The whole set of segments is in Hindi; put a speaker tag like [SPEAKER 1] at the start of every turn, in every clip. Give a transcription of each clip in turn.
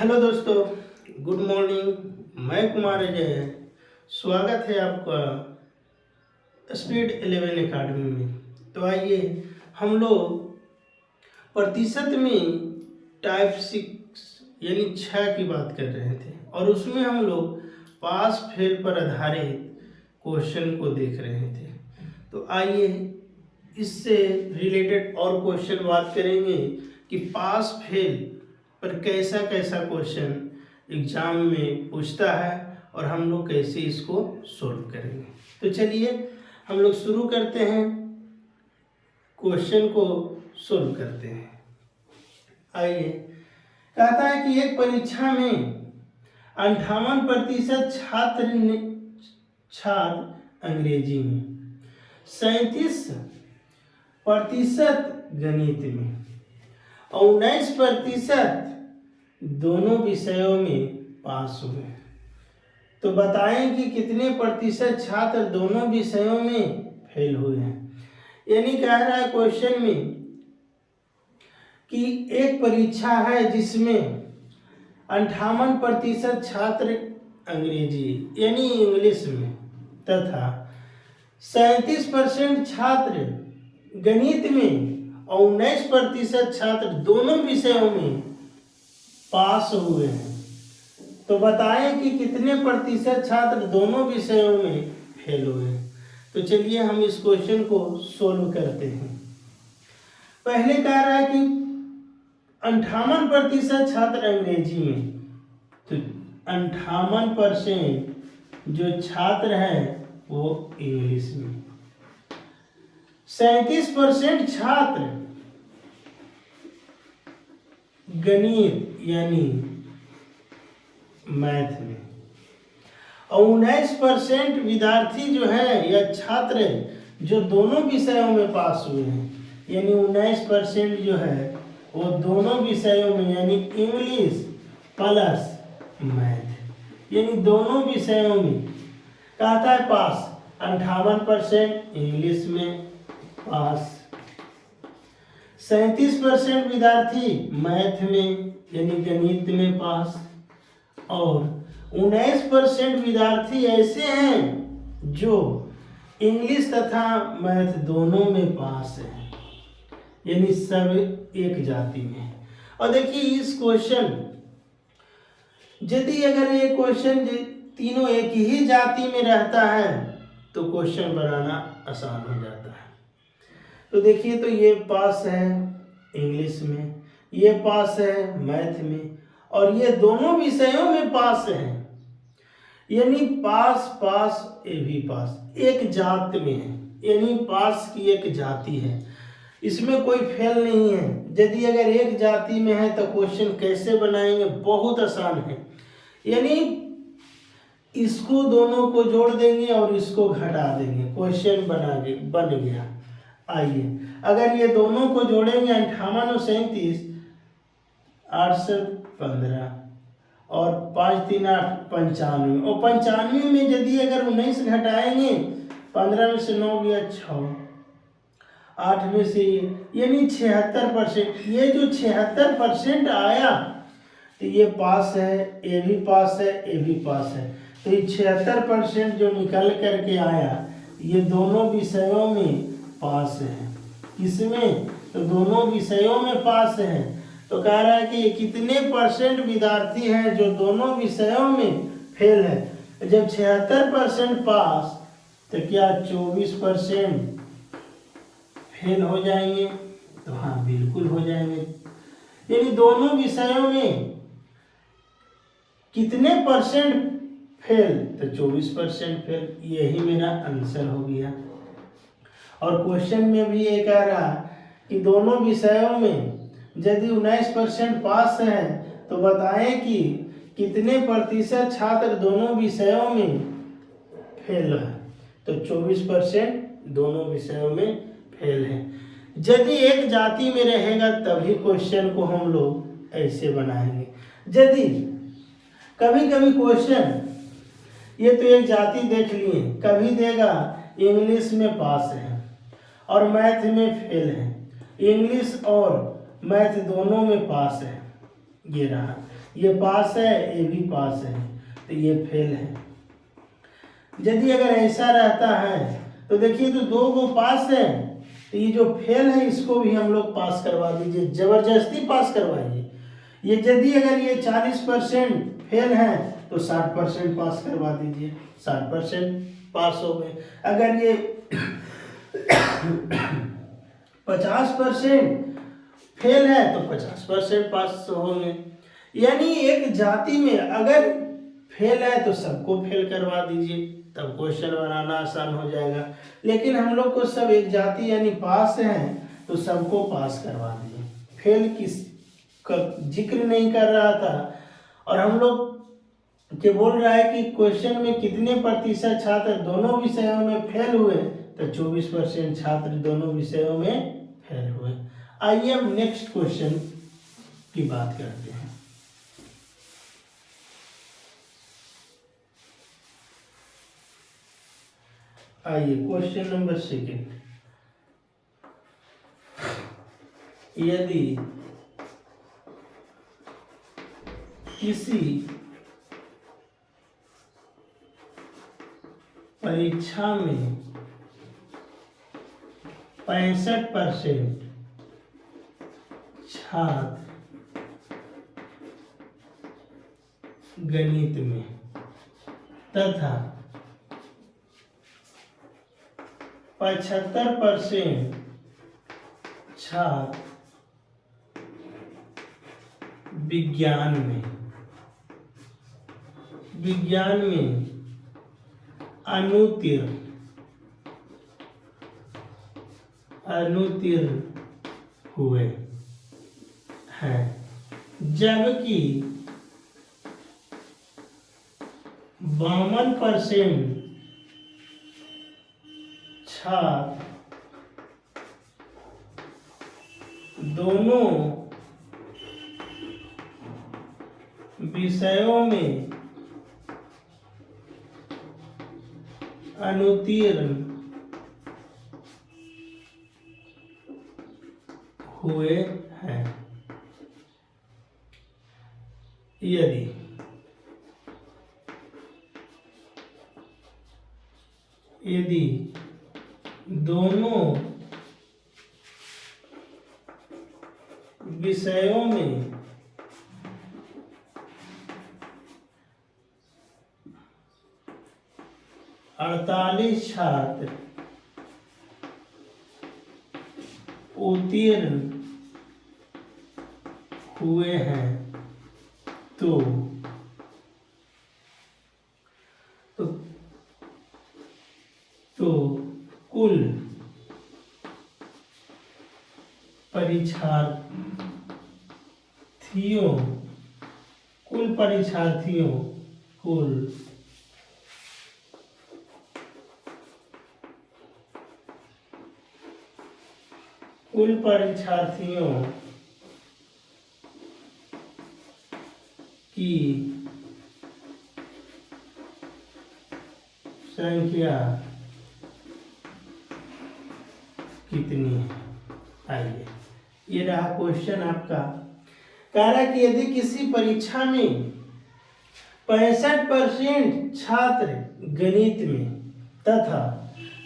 [SPEAKER 1] हेलो दोस्तों, गुड मॉर्निंग। मैं कुमार अजय। स्वागत है आपका स्पीड 11 एकेडमी में। तो आइए हम लोग प्रतिशत में टाइप 6 यानी 6 की बात कर रहे थे और उसमें हम लोग पास फेल पर आधारित क्वेश्चन को देख रहे थे। तो आइए इससे रिलेटेड और क्वेश्चन बात करेंगे कि पास फेल पर कैसा कैसा क्वेश्चन एग्जाम में पूछता है और हम लोग कैसे इसको सोल्व करेंगे। तो चलिए हम लोग शुरू करते हैं, क्वेश्चन को सोल्व करते हैं। आइए, कहता है कि एक परीक्षा में 58% छात्र अंग्रेजी में, 37% गणित में और 19% दोनों विषयों में पास हुए। तो बताएं कि कितने प्रतिशत छात्र दोनों विषयों में फेल हुए हैं। यानी कह रहा है क्वेश्चन में कि एक परीक्षा है जिसमें 58% छात्र अंग्रेजी यानी इंग्लिश में तथा 37% छात्र गणित में और 19% छात्र दोनों विषयों में पास हुए हैं। तो बताएं कि कितने प्रतिशत छात्र दोनों विषयों में फेल हुए हैं। तो चलिए हम इस क्वेश्चन को सोल्व करते हैं। पहले कह रहा है कि 58% छात्र अंग्रेजी में, तो 58% जो छात्र हैं वो इंग्लिश में, 37% छात्र गणित यानी मैथ में और 19% विद्यार्थी जो है या छात्र जो दोनों विषयों में पास हुए हैं, यानी 19% जो है वो दोनों विषयों में यानी इंग्लिश प्लस मैथ यानी दोनों विषयों में कहता है पास। 58% इंग्लिश में पास, 37% विद्यार्थी मैथ में यानी गणित में पास और 19% विद्यार्थी ऐसे हैं जो इंग्लिश तथा मैथ दोनों में पास हैं, यानी सब एक जाति में। और देखिए इस क्वेश्चन, यदि अगर ये क्वेश्चन तीनों एक ही जाति में रहता है तो क्वेश्चन बनाना आसान हो जाता है। तो देखिए, तो ये पास है इंग्लिश में, ये पास है मैथ में और ये दोनों विषयों में पास हैं, यानी पास पास ये भी पास, एक जात में है, यानी पास की एक जाति है, इसमें कोई फेल नहीं है। यदि अगर एक जाति में है तो क्वेश्चन कैसे बनाएंगे, बहुत आसान है। यानी इसको दोनों को जोड़ देंगे और इसको घटा देंगे, क्वेश्चन बन गया। आइए, अगर ये दोनों को जोड़ेंगे 58 और 37, 8 से 15 और 5 3 8 95 और 95 में यदि अगर 19 घटाएंगे, 15 में से 9 गया 6, 8 में से यानी 76%। ये जो 76% आया तो ये पास है, ये भी पास है, ये भी पास है। तो ये 76% जो निकल करके आया ये दोनों विषयों में पास है। किसमें? तो दोनों विषयों में पास है। तो कह रहा है कि कितने परसेंट विद्यार्थी हैं जो दोनों विषयों में फेल है। जब 76% पास तो क्या 24% फेल हो जाएंगे? तो हाँ, बिल्कुल हो जाएंगे। यानी दोनों विषयों में कितने परसेंट फेल? तो 24% फेल। यही मेरा आंसर हो गया। और क्वेश्चन में भी ये कह रहा कि दोनों विषयों में यदि 19% पास है तो बताएं कि कितने प्रतिशत छात्र दोनों विषयों में फेल है। तो 24% दोनों विषयों में फेल है। यदि एक जाति में रहेगा तभी क्वेश्चन को हम लोग ऐसे बनाएंगे। यदि कभी कभी क्वेश्चन, ये तो एक जाति देख लिए, कभी देगा इंग्लिश में पास है और मैथ में फेल है, इंग्लिश और मैथ दोनों में पास है, ये रहा। ये पास है, ये भी पास है, तो ये फेल है। यदि अगर ऐसा रहता है तो देखिए, तो दो को पास है, तो ये जो फेल है इसको भी हम लोग पास करवा दीजिए, जबरदस्ती पास करवाइए। ये यदि अगर ये 40% फेल है तो 60% पास करवा दीजिए, 60% पास हो गए। अगर ये 50% फेल है तो 50% पास होंगे। यानी एक जाति में अगर फेल है तो सबको फेल करवा दीजिए, तब क्वेश्चन बनाना आसान हो जाएगा। लेकिन हम लोग को सब एक जाति यानी पास है तो सबको पास करवा दिए, फेल किस का जिक्र नहीं कर रहा था। और हम लोग के बोल रहा है कि क्वेश्चन में कितने प्रतिशत छात्र दोनों विषयों में फेल हुए, तो 24% छात्र दोनों विषयों में फेल हुए। आइए हम नेक्स्ट क्वेश्चन की बात करते हैं। आइए क्वेश्चन नंबर 2। यदि किसी परीक्षा में 65% छात्र गणित में तथा 75% छात्र विज्ञान में अनुत्तीर्ण हुए हैं, जबकि 52% छात्र दोनों विषयों में अनुत्तीर्ण हुए हैं। यदि दोनों विषयों में 48 छात्र उत्तीर्ण हुए हैं तो कुल परीक्षार्थियों की संख्या कितनी है। आइए, ये रहा क्वेश्चन आपका। कह रहा है कि यदि किसी परीक्षा में 65% छात्र गणित में तथा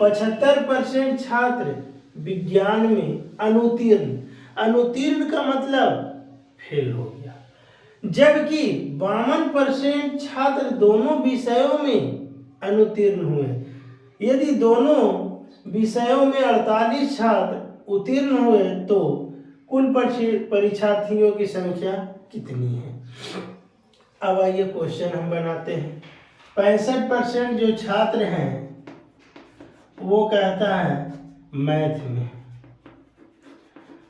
[SPEAKER 1] 75% छात्र विज्ञान में अनुत्तीर्ण का मतलब फेल हो गया, जबकि 52% छात्र दोनों विषयों में अनुत्तीर्ण हुए। यदि दोनों विषयों में 48 छात्र उत्तीर्ण हुए तो कुल परीक्षार्थियों की संख्या कितनी है। अब आइए क्वेश्चन हम बनाते हैं। 65% जो छात्र हैं वो कहता है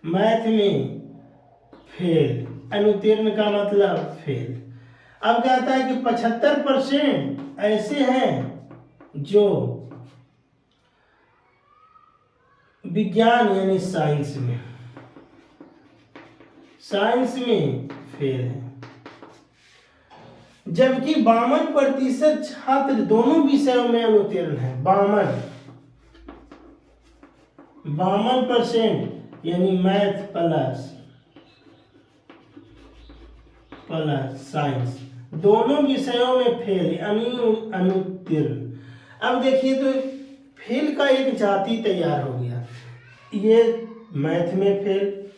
[SPEAKER 1] मैथ में फेल, अनुत्तीर्ण का मतलब फेल। अब कहता है कि 75% ऐसे हैं जो विज्ञान यानी साइंस में फेल है, जबकि 52% छात्र दोनों विषयों में अनुत्तीर्ण है। 52% यानी मैथ प्लस साइंस, दोनों विषयों में फेल यानी अनुत्तीर्ण। अब देखिए तो फेल का एक जाति तैयार हो गया, ये मैथ में फेल,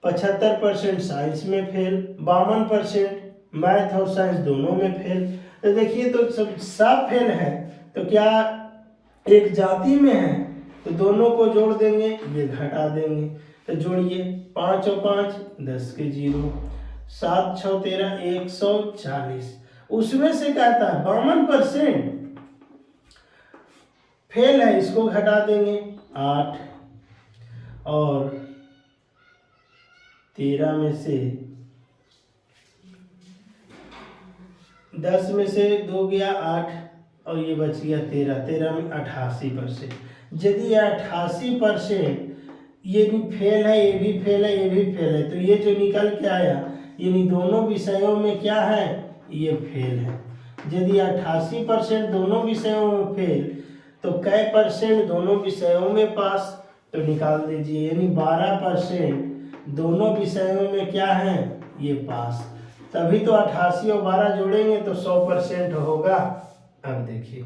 [SPEAKER 1] 75% साइंस में फेल, 52% मैथ और साइंस दोनों में फेल। तो देखिए तो सब फेल है, तो क्या एक जाति में है, तो दोनों को जोड़ देंगे, ये घटा देंगे। तो जोड़िए 5 और 5 10 के 0, 7 6 13 140। उसमें से कहता है 52% फेल है, इसको घटा देंगे 8, और 13 में से 10 में से 2 गया 8, और ये बच गया 13, 13 में 88%। यदि 88% ये भी फेल है, ये भी फेल है, ये भी फेल है, तो ये जो निकल के आया यानी दोनों विषयों में क्या है, ये फेल है। यदि 88% दोनों विषयों में फेल, तो कै परसेंट दोनों विषयों में पास, तो निकाल दीजिए, यानी 12% दोनों विषयों में क्या है, ये पास। तभी तो 88 और 12 जोड़ेंगे तो 100% होगा। अब देखिए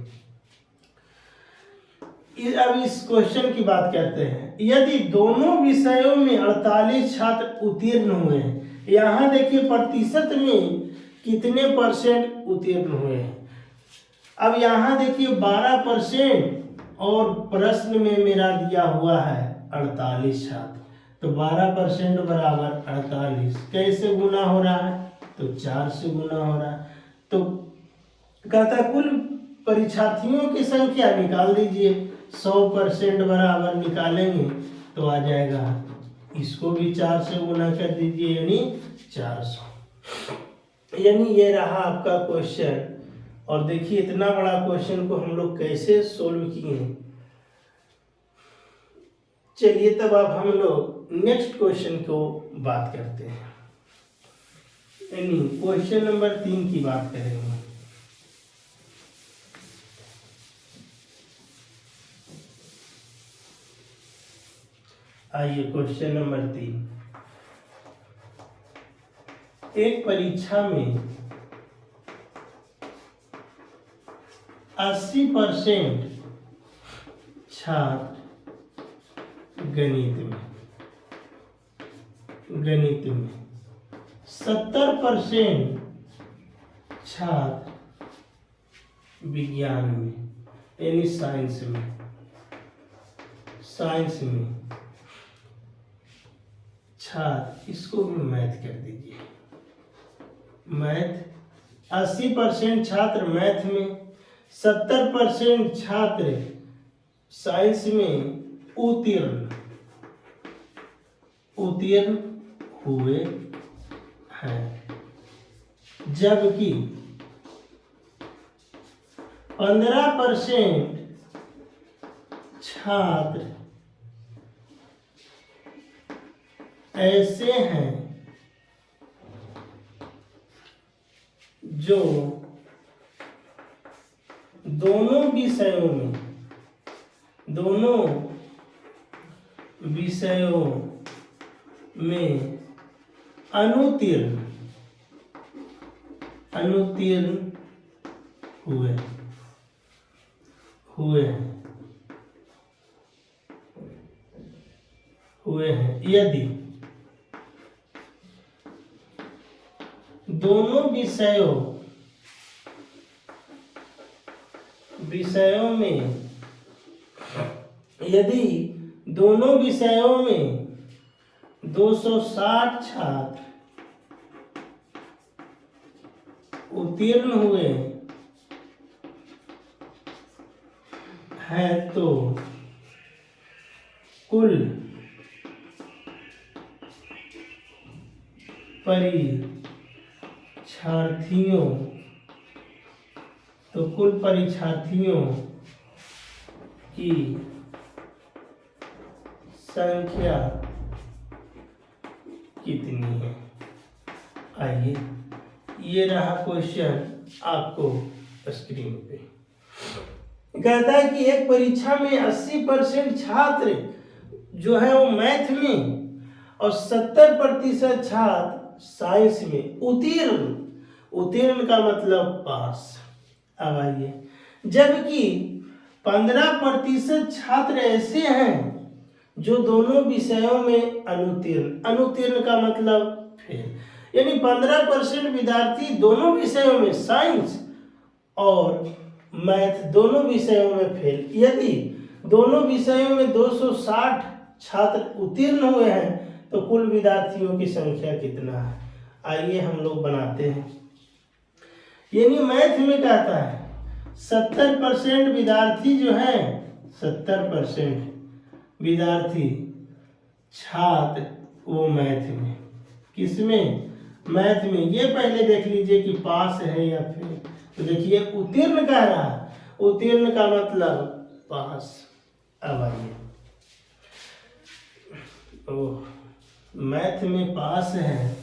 [SPEAKER 1] अब इस क्वेश्चन की बात करते हैं। यदि दोनों विषयों में 48 छात्र उत्तीर्ण हुए हैं, यहाँ देखिए प्रतिशत में कितने परसेंट उत्तीर्ण हुए हैं। अब यहाँ देखिए 12% और प्रश्न में मेरा दिया हुआ है 48 छात्र, तो 12% बराबर 48 कैसे गुना हो रहा है, तो 4 से गुना हो रहा है। तो कहता है कुल परीक्षार्थियों की संख्या निकाल दीजिए, 100% बराबर निकालेंगे तो आ जाएगा, इसको भी 4 से गुना कर दीजिए यानी 400। यानी ये रहा आपका क्वेश्चन। और देखिए इतना बड़ा क्वेश्चन को हम लोग कैसे सोल्व किए हैं। चलिए तब अब हम लोग नेक्स्ट क्वेश्चन को बात करते हैं, यानी क्वेश्चन नंबर 3 की बात करेंगे। आइए क्वेश्चन नंबर 3। एक परीक्षा में 80% छात्र गणित में 70% छात्र विज्ञान में यानी साइंस में छात्र, इसको भी मैथ कर दीजिए, मैथ 80% छात्र मैथ में, 70% छात्र साइंस में उत्तीर्ण हुए हैं, जबकि 15% छात्र ऐसे हैं जो दोनों विषयों में अनुत्तीर्ण हुए हैं यदि दोनों विषयों में 260 छात्र उत्तीर्ण हुए हैं, तो कुल परीक्षार्थियों की संख्या कितनी है। आइए ये रहा क्वेश्चन आपको स्क्रीन पे। कहता है कि एक परीक्षा में 80% छात्र जो है वो मैथ में और 70% छात्र साइंस में उत्तीर्ण, उत्तीर्ण का मतलब पास। अब आइए, जबकि 15% छात्र ऐसे हैं जो दोनों विषयों में अनुत्तीर्ण, अनुत्तीर्ण का मतलब फेल, यानी 15% विद्यार्थी दोनों विषयों में, साइंस और मैथ दोनों विषयों में फेल। यदि दोनों विषयों में 260 छात्र उत्तीर्ण हुए हैं तो कुल विद्यार्थियों की संख्या कितना है? आइए हम लोग बनाते हैं। यानी मैथ में कहता है 70% विद्यार्थी जो है, 70% विद्यार्थी छात्र वो मैथ में, किसमें? मैथ में। ये पहले देख लीजिए कि पास है या फेल। तो देखिए उत्तीर्ण कह रहा है, उत्तीर्ण का मतलब पास। अब आइए, मैथ में पास है,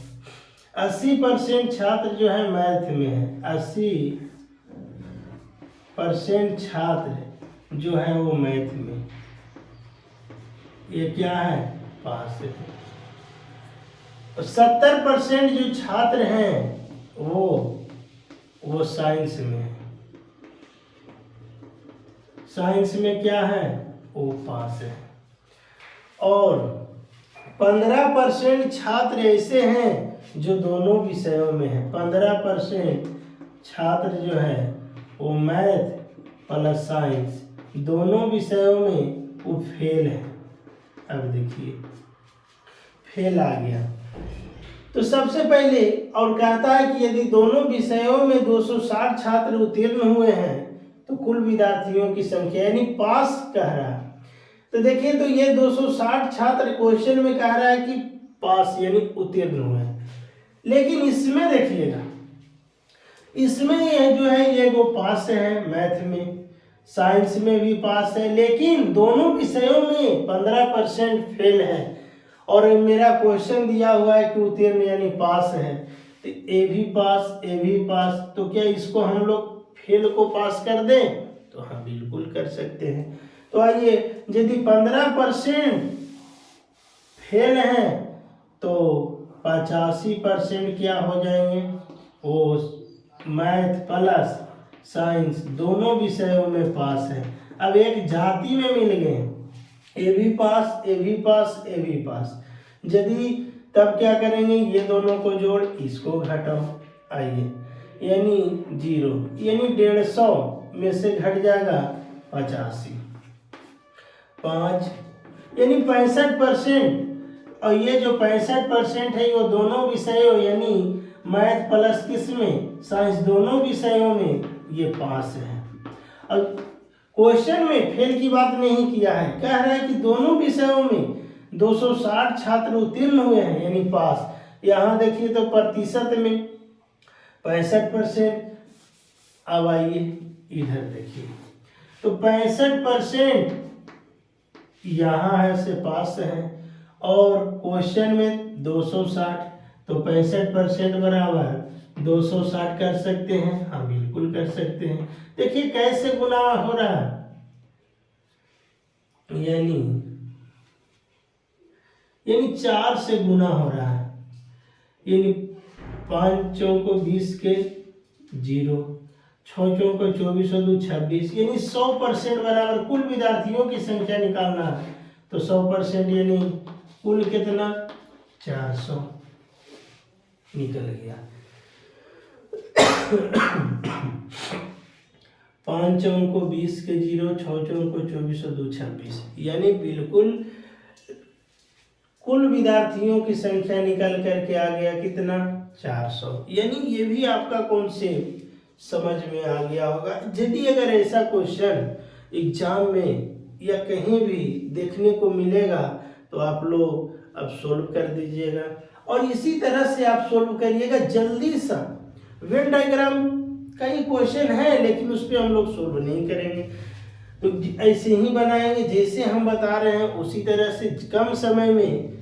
[SPEAKER 1] 80% छात्र जो है मैथ में है, 80% छात्र जो है वो मैथ में, ये क्या है? पास है। 70% जो छात्र हैं वो साइंस में है, साइंस में क्या है? वो पास है। और 15% छात्र ऐसे हैं जो दोनों विषयों में है, 15% छात्र जो है वो मैथ प्लस साइंस दोनों विषयों में वो फेल है। अब देखिए फेल आ गया तो सबसे पहले, और कहता है कि यदि दोनों विषयों में 260 छात्र उत्तीर्ण हुए हैं तो कुल विद्यार्थियों की संख्या, यानी पास कह रहा है। तो देखिए, तो ये 260 छात्र क्वेश्चन में कह रहा है कि पास यानी उत्तीर्ण हुए हैं, लेकिन इसमें देखिएगा, इसमें ये जो है ये वो पास है, मैथ में, साइंस में भी पास है, लेकिन दोनों विषयों में 15% फेल है। और मेरा क्वेश्चन दिया हुआ है कि उत्तीर्ण यानी पास है, तो ए भी पास, ए भी पास, तो क्या इसको हम लोग फेल को पास कर दें? तो हाँ, बिल्कुल कर सकते हैं। तो आइए, यदि 15% फेल हैं तो 85% क्या हो जाएंगे? वो मैथ प्लस साइंस दोनों विषयों में पास है। अब एक जाति में मिल गए, ए भी पास, ए भी पास, ए भी पास। यदि तब क्या करेंगे? ये दोनों को जोड़, इसको घटाओ। आइए, यानी 0, यानी 150 में से घट जाएगा 85, 5 यानी 65%। और ये जो 65% है वो दोनों विषयों यानी मैथ प्लस किसमें? साइंस दोनों विषयों में ये पास है। अब क्वेश्चन में फेल की बात नहीं किया है, कह रहा है कि दोनों विषयों में 260 छात्र उत्तीर्ण हुए हैं यानी पास। यहाँ देखिए तो प्रतिशत में 65%। अब आइए इधर देखिए, तो 65% यहाँ है से पास है, और क्वेश्चन में 260, तो 65% बराबर 260 कर सकते हैं। हाँ, बिल्कुल कर सकते हैं। देखिए कैसे गुना हो रहा है, यानी 4 से गुना हो रहा है, यानी 5 चौको 20 के 0, 6 चौको 24 और 2 26, यानी 100% बराबर कुल विद्यार्थियों की संख्या निकालना है। तो 100% यानी कुल कितना? 400 निकल गया। 5 चौको 20 के 0, 6 चौको 24 और 2 26, यानी बिल्कुल कुल विद्यार्थियों की संख्या निकल करके आ गया कितना? 400। यानी ये भी आपका कॉन्सेप्ट समझ में आ गया होगा। यदि अगर ऐसा क्वेश्चन एग्जाम में या कहीं भी देखने को मिलेगा तो आप लोग अब सोल्व कर दीजिएगा, और इसी तरह से आप सोल्व करिएगा जल्दी सा। वेन डायग्राम का ही क्वेश्चन है, लेकिन उस पर हम लोग सोल्व नहीं करेंगे, तो ऐसे ही बनाएंगे जैसे हम बता रहे हैं, उसी तरह से कम समय में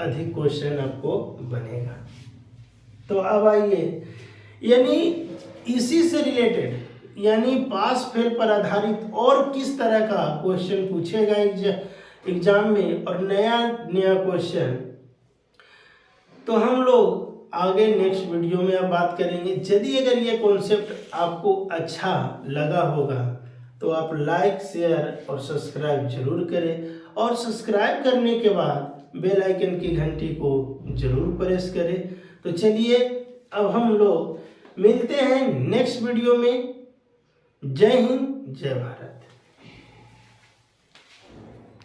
[SPEAKER 1] अधिक क्वेश्चन आपको बनेगा। तो अब आइए, यानी इसी से रिलेटेड, यानी पास फेल पर आधारित और किस तरह का क्वेश्चन पूछेगा एग्जाम में, और नया नया क्वेश्चन तो हम लोग आगे नेक्स्ट वीडियो में अब बात करेंगे। यदि अगर ये कॉन्सेप्ट आपको अच्छा लगा होगा तो आप लाइक, शेयर और सब्सक्राइब जरूर करें, और सब्सक्राइब करने के बाद बेल आइकन की घंटी को जरूर प्रेस करें। तो चलिए अब हम लोग मिलते हैं नेक्स्ट वीडियो में। जय हिंद, जय भारत।